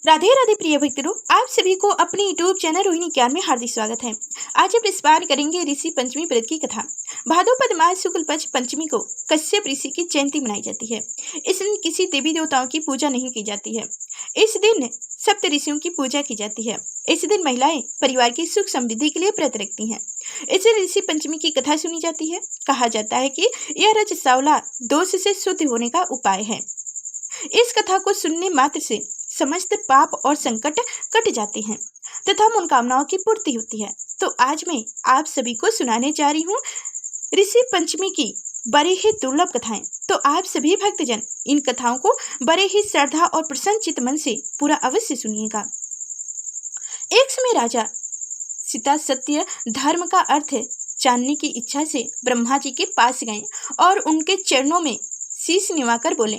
राधे राधे प्रिय भक्तों, आप सभी को अपने यूट्यूब चैनल रोहिणी ज्ञान में हार्दिक स्वागत है। आज हम इस बार करेंगे ऋषि पंचमी व्रत की कथा। भाद्रपद मास शुक्ल पक्ष पंचमी को कश्यप ऋषि की जयंती मनाई जाती है। इस दिन किसी देवी देवताओं की पूजा नहीं की जाती है। इस दिन सप्त ऋषियों की पूजा की जाती है। इस दिन महिलाएं परिवार की सुख समृद्धि के लिए व्रत रखती हैं। इस दिन ऋषि पंचमी की कथा सुनी जाती है। कहा जाता है कि यह रज सावला दोष से शुद्ध होने का उपाय है। इस कथा को सुनने मात्र से समस्त पाप और संकट कट जाते हैं तथा मनोकामनाओं की पूर्ति होती है। तो आज मैं आप सभी को सुनाने जा रही हूँ ऋषि पंचमी की बड़े ही दुर्लभ कथाएं। तो आप सभी भक्तजन इन कथाओं को बड़े ही श्रद्धा और प्रसन्नचित मन से पूरा अवश्य सुनिएगा। एक समय राजा सीता सत्य धर्म का अर्थ जानने की इच्छा से ब्रह्मा जी के पास गए और उनके चरणों में शीश निवाकर बोले,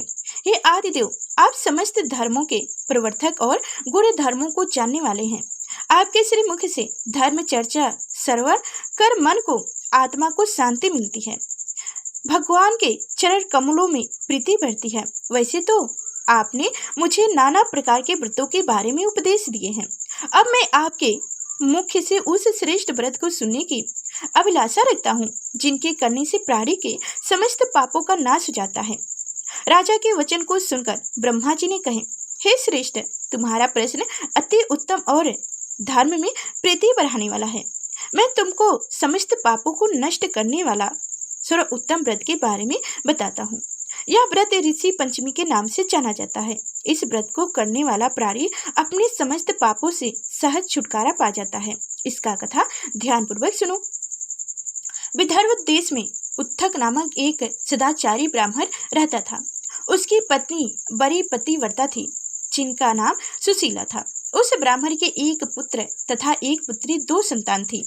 हे आदिदेव, आप समस्त धर्मों के प्रवर्तक और गुण धर्मों को जानने वाले हैं। आपके श्री मुख से धर्म चर्चा सरवर कर मन को आत्मा को शांति मिलती है, भगवान के चरण कमलों में प्रीति बढ़ती है। वैसे तो आपने मुझे नाना प्रकार के व्रतों के बारे में उपदेश दिए हैं। अब मैं आपके मुख्य से उस श्रेष्ठ व्रत को सुनने की अभिलाषा रखता हूँ जिनके करने से प्राणी के समस्त पापों का नाश हो जाता है। राजा के वचन को सुनकर ब्रह्मा जी ने कहे, हे श्रेष्ठ, तुम्हारा प्रश्न अति उत्तम और धर्म में प्रीति बढ़ाने वाला है। मैं तुमको समस्त पापों को नष्ट करने वाला सर्वोत्तम व्रत के बारे में बताता हूँ। यह व्रत ऋषि पंचमी के नाम से जाना जाता है। इस व्रत को करने वाला प्राणी अपने समस्त पापों से सहज छुटकारा पा जाता है। इसका कथा ध्यान पूर्वक सुनो। विदर्भ देश में उत्थक नामक एक सदाचारी ब्राह्मण रहता था। उसकी पत्नी बड़ी पतिव्रता थी जिनका नाम सुशीला था। उस ब्राह्मण के एक पुत्र तथा एक पुत्री, दो संतान थी।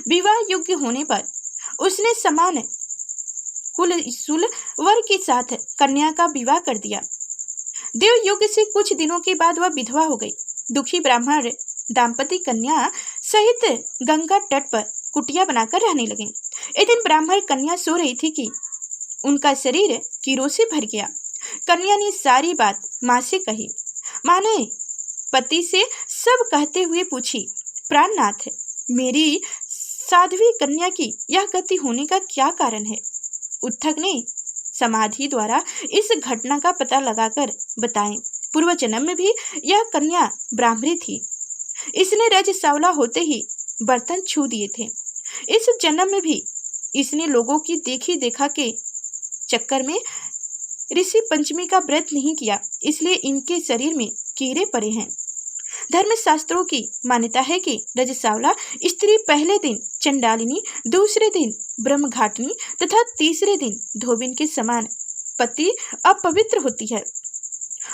विवाह योग्य होने पर उसने समान कुल वर के साथ कन्या का विवाह कर दिया। देव युग से कुछ दिनों के बाद वह विधवा हो गई। दुखी ब्राह्मण दाम्पत्य कन्या सहित गंगा तट पर कुटिया बनाकर रहने लगे। एक दिन ब्राह्मण कन्या सो रही थी कि उनका शरीर कीड़ों से भर गया। कन्या ने सारी बात माँ से कही। माँ ने पति से सब कहते हुए पूछी, प्राणनाथ, मेरी साध्वी कन्या की यह गति होने का क्या कारण है? उत्थक ने समाधि द्वारा इस घटना का पता लगाकर बताएं। पूर्व जन्म में भी यह कन्या ब्राह्मणी थी। इसने रज सावला होते ही बर्तन छू दिए थे। इस जन्म में भी इसने लोगों की देखी देखा के चक्कर में ऋषि पंचमी का व्रत नहीं किया, इसलिए इनके शरीर में कीड़े पड़े हैं। धर्म शास्त्रों की मान्यता है कि रज सावला स्त्री पहले दिन चंडालिनी, दूसरे दिन ब्रह्मघाटिनी तथा तीसरे दिन धोबिन के समान पति अपवित्र होती है।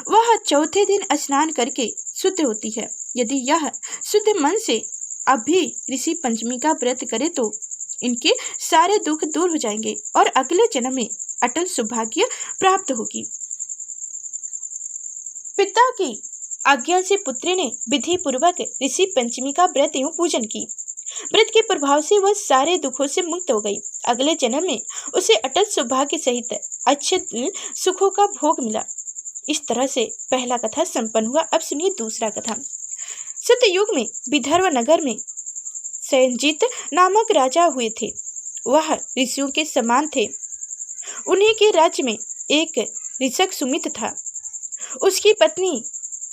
वह चौथे दिन स्नान करके शुद्ध होती है। यदि यह शुद्ध मन से अब भी ऋषि पंचमी का व्रत करे तो इनके सारे दुख दूर हो जाएंगे और अगले जन्म में अटल सौभाग्य प्राप्त होगी। पिता की आज्ञा से पुत्री ने विधि पूर्वक ऋषि पंचमी का व्रत एवं पूजन की। व्रत के प्रभाव से वह सारे दुखों से मुक्त हो गई। अगले जन्म में उसे अटल सौभाग्य सहित अच्छे सुखों का भोग मिला। इस तरह से पहला कथा संपन्न हुआ। अब सुनिए दूसरा कथा। सतयुग में विदर्भ नगर में संजीत नामक राजा हुए थे। वह ऋषियों के समान थे। उन्हीं के राज्य में एक ऋषक सुमित था। उसकी पत्नी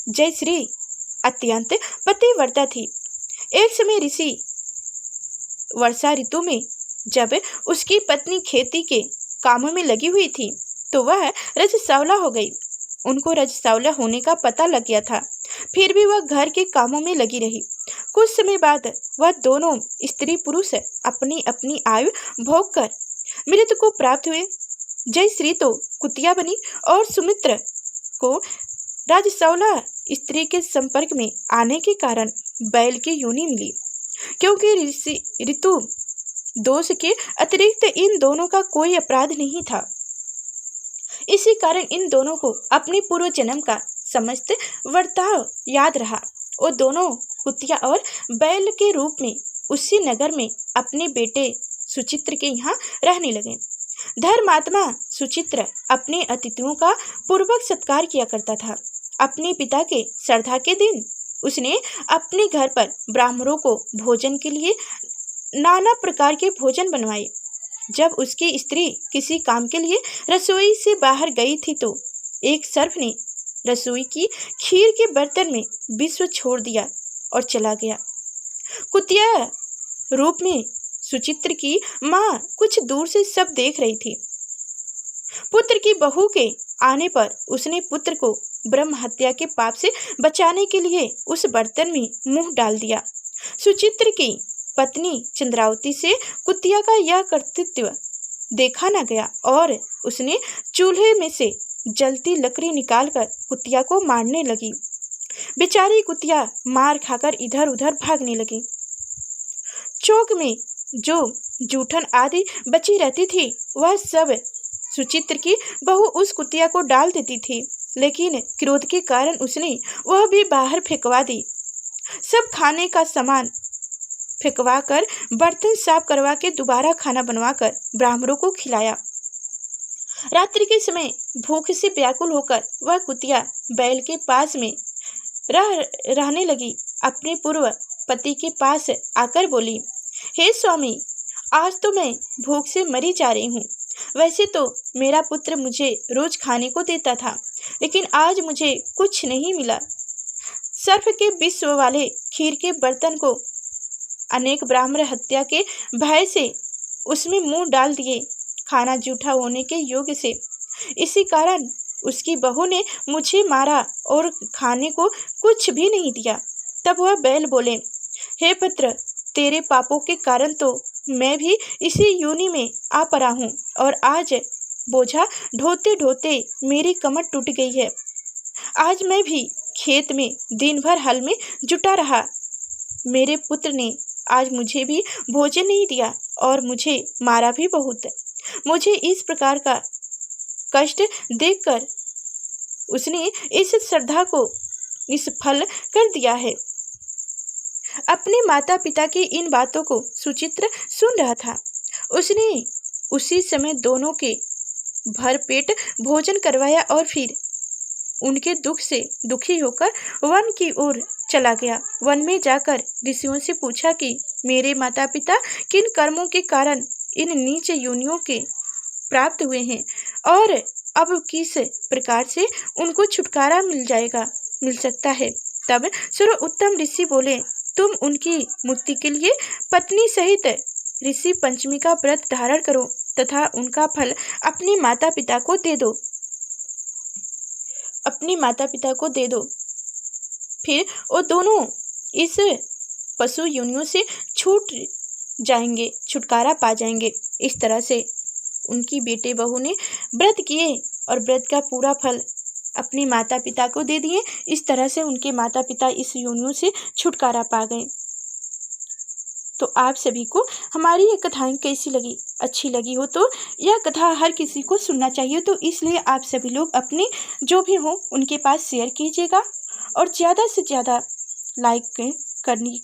जयश्री अत्यंत पतिव्रता थी। एक समय ऋषि वर्षा ऋतु में जब उसकी पत्नी खेती के कामों में लगी हुई थी तो वह रज सावला हो गई। उनको रज सावला होने का पता लग गया था, फिर भी वह घर के कामों में लगी रही। कुछ समय बाद वह दोनों स्त्री पुरुष अपनी अपनी आयु भोग कर मृत्यु को प्राप्त हुए। जयश्री तो कुतिया बनी और सुमित्र को राजसौला स्त्री के संपर्क में आने के कारण बैल की योनि मिली। क्योंकि ऋतु दोष के अतिरिक्त इन दोनों का कोई अपराध नहीं था, इसी कारण इन दोनों को अपने पूर्व जन्म का समस्त वर्ताव याद रहा। वो दोनों कुतिया और बैल के रूप में उसी नगर में अपने बेटे सुचित्र के यहाँ रहने लगे। धर्मात्मा सुचित्र अपने अतिथियों का पूर्वक सत्कार किया करता था। अपने पिता के श्राद्ध के दिन उसने अपने घर पर ब्राह्मणों को भोजन के लिए नाना प्रकार के भोजन बनवाए। जब उसकी स्त्री किसी काम के लिए रसोई से बाहर गई थी तो एक सर्प ने रसोई की खीर के बर्तन में विष छोड़ दिया और चला गया। कुतिया रूप में सुचित्र की माँ कुछ दूर से सब देख रही थी। पुत्र की बहू के आने पर उसने पुत्र को ब्रह्म हत्या के पाप से बचाने के लिए उस बर्तन में मुंह डाल दिया। सुचित्र की पत्नी चंद्रावती से कुतिया का यह कर्तव्य देखा न गया और उसने चूल्हे में से जलती लकड़ी निकालकर कुतिया को मारने लगी। बेचारी कुतिया मार खाकर इधर उधर भागने लगी। चौक में जो जूठन आदि बची रहती थी वह सब सुचित्र की बहू उस कुतिया को डाल देती थी, लेकिन क्रोध के कारण उसने वह भी बाहर फेंकवा दी। सब खाने का सामान फेंकवा कर बर्तन साफ करवा के दोबारा खाना बनवाकर ब्राह्मणों को खिलाया। रात्रि के समय भूख से व्याकुल होकर वह कुतिया बैल के पास में रहने लगी। अपने पूर्व पति के पास आकर बोली, हे स्वामी, आज तो मैं भूख से मरी जा रही हूँ। वैसे तो मेरा पुत्र मुझे रोज खाने को देता था, लेकिन आज मुझे कुछ नहीं मिला। सर्प के विष वाले खीर के बर्तन को अनेक ब्राह्मण हत्या के भय से उसमें मुंह डाल दिए, खाना जूठा होने के योग से। इसी कारण उसकी बहू ने मुझे मारा और खाने को कुछ भी नहीं दिया। तब वह बैल बोले, हे पुत्र, तेरे पापों के कारण तो मैं भी इसी योनि में आ पड़ा हूँ और आज बोझा ढोते ढोते मेरी कमर टूट गई है। आज मैं भी खेत में दिन भर हल में जुटा रहा। मेरे पुत्र ने आज मुझे भी भोजन नहीं दिया और मुझे मारा भी बहुत। मुझे इस प्रकार का कष्ट देखकर उसने इस श्रद्धा को निष्फल कर दिया है। अपने माता पिता की इन बातों को सुचित्र सुन रहा था। उसने उसी समय दोनों के भरपेट भोजन करवाया और फिर उनके दुख से दुखी होकर वन की ओर चला गया। वन में जाकर ऋषियों से पूछा कि मेरे माता पिता किन कर्मों के कारण इन नीच योनियों के प्राप्त हुए हैं और अब किस प्रकार से उनको छुटकारा मिल सकता है। तब सर्वोत्तम ऋषि बोले, तुम उनकी मुक्ति के लिए पत्नी सहित ऋषि पंचमी का व्रत धारण करो तथा उनका फल अपने माता पिता को दे दो। फिर वो दोनों इस पशु योनियों से छुटकारा पा जाएंगे। इस तरह से उनकी बेटे बहू ने व्रत किए और व्रत का पूरा फल अपने माता पिता को दे दिए। इस तरह से उनके माता पिता इस योनियों से छुटकारा पा गए। तो आप सभी को हमारी ये कथाएं कैसी लगी? अच्छी लगी हो तो यह कथा हर किसी को सुनना चाहिए, तो इसलिए आप सभी लोग अपने जो भी हो उनके पास शेयर कीजिएगा और ज़्यादा से ज़्यादा लाइक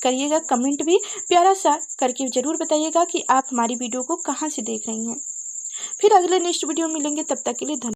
करिएगा। कमेंट भी प्यारा सा करके ज़रूर बताइएगा कि आप हमारी वीडियो को कहाँ से देख रही हैं। फिर अगले नेक्स्ट वीडियो में मिलेंगे, तब तक के लिए धन्यवाद।